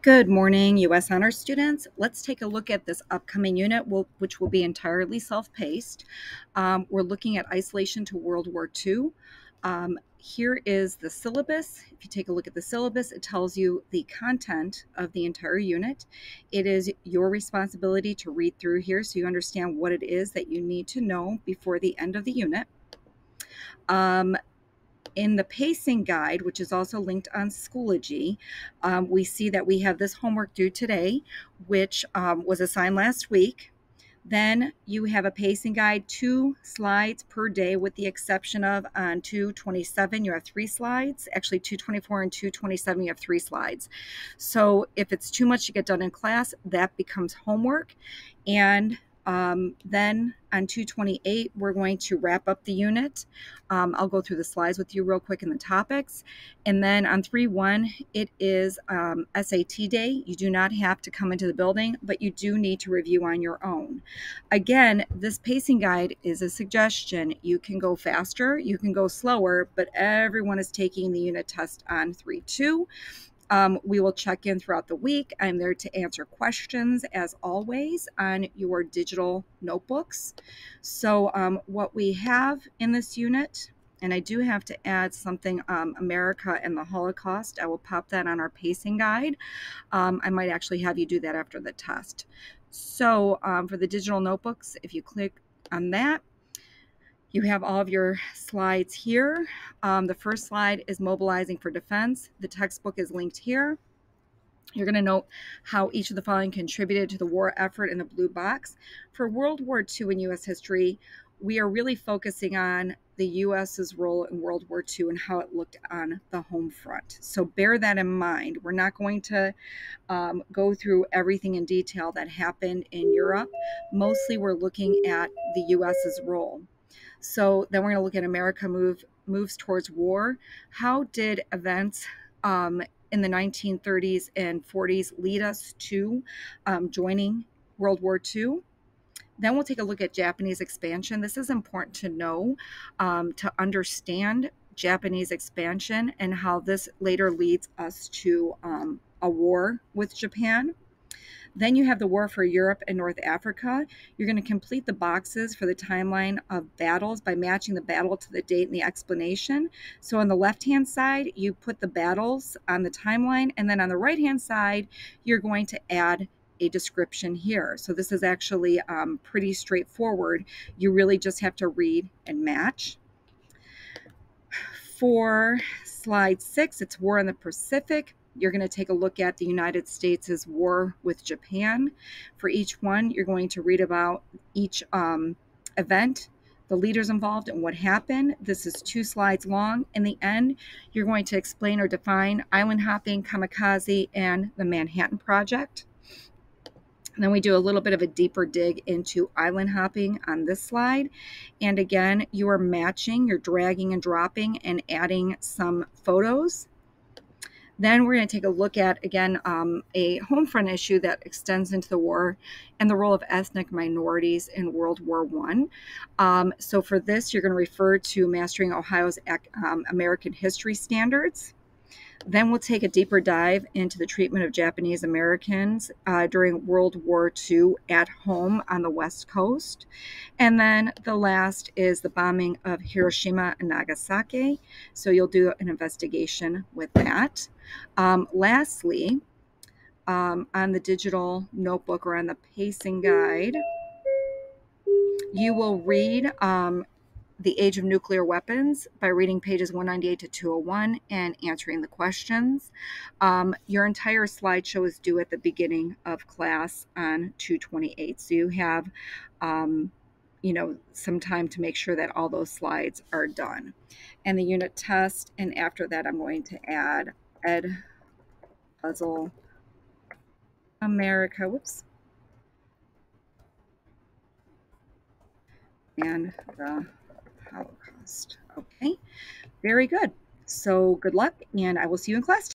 Good morning, U.S. Honor students. Let's take a look at this upcoming unit, which will be entirely self-paced. We're looking at isolation to World War II. Here is the syllabus. If you take a look at the syllabus, it tells you the content of the entire unit. It is your responsibility to read through here so you understand what it is that you need to know before the end of the unit. In the pacing guide, which is also linked on Schoology, we see that we have this homework due today, which was assigned last week. Then you have a pacing guide, 2 slides per day, with the exception of on 227, you have 3 slides. Actually, 224 and 227, you have 3 slides. So if it's too much to get done in class, that becomes homework. And then on 228, we're going to wrap up the unit. I'll go through the slides with you real quick in the topics. And then on 3.1, it is SAT day. You do not have to come into the building, but you do need to review on your own. Again, this pacing guide is a suggestion. You can go faster, you can go slower, but everyone is taking the unit test on 3.2. We will check in throughout the week. I'm there to answer questions, as always, on your digital notebooks. So what we have in this unit, and I do have to add something, America and the Holocaust. I will pop that on our pacing guide. I might actually have you do that after the test. So for the digital notebooks, if you click on that, you have all of your slides here. The first slide is mobilizing for defense. The textbook is linked here. You're going to note how each of the following contributed to the war effort in the blue box. For World War II in U.S. history, we are really focusing on the U.S.'s role in World War II and how it looked on the home front. So bear that in mind. We're not going to go through everything in detail that happened in Europe. Mostly we're looking at the U.S.'s role. So then we're going to look at America moves towards war. How did events in the 1930s and 40s lead us to joining World War II? Then we'll take a look at Japanese expansion. This is important to know to understand Japanese expansion and how this later leads us to a war with Japan. Then you have the war for Europe and North Africa. You're going to complete the boxes for the timeline of battles by matching the battle to the date and the explanation. So on the left-hand side, you put the battles on the timeline, and then on the right-hand side, you're going to add a description here. So this is actually pretty straightforward. You really just have to read and match. For slide 6, it's War in the Pacific. You're going to take a look at the United States' war with Japan. For each one, you're going to read about each event, the leaders involved, and what happened. This is 2 slides long. In the end, you're going to explain or define island hopping, kamikaze, and the Manhattan Project. And then we do a little bit of a deeper dig into island hopping on this slide. And again, you are matching, you're dragging and dropping and adding some photos. Then we're going to take a look at, again, a home front issue that extends into the war and the role of ethnic minorities in World War I. So for this, you're going to refer to Mastering Ohio's American History Standards. Then we'll take a deeper dive into the treatment of Japanese Americans during World War II at home on the West Coast. And then the last is the bombing of Hiroshima and Nagasaki. So you'll do an investigation with that. Lastly, on the digital notebook or on the pacing guide, you will read The Age of Nuclear Weapons by reading pages 198 to 201 and answering the questions. Your entire slideshow is due at the beginning of class on 228. So you have, some time to make sure that all those slides are done. And the unit test, and after that, I'm going to add Ed Puzzle America, and the Holocaust. Okay, very good. So good luck, and I will see you in class.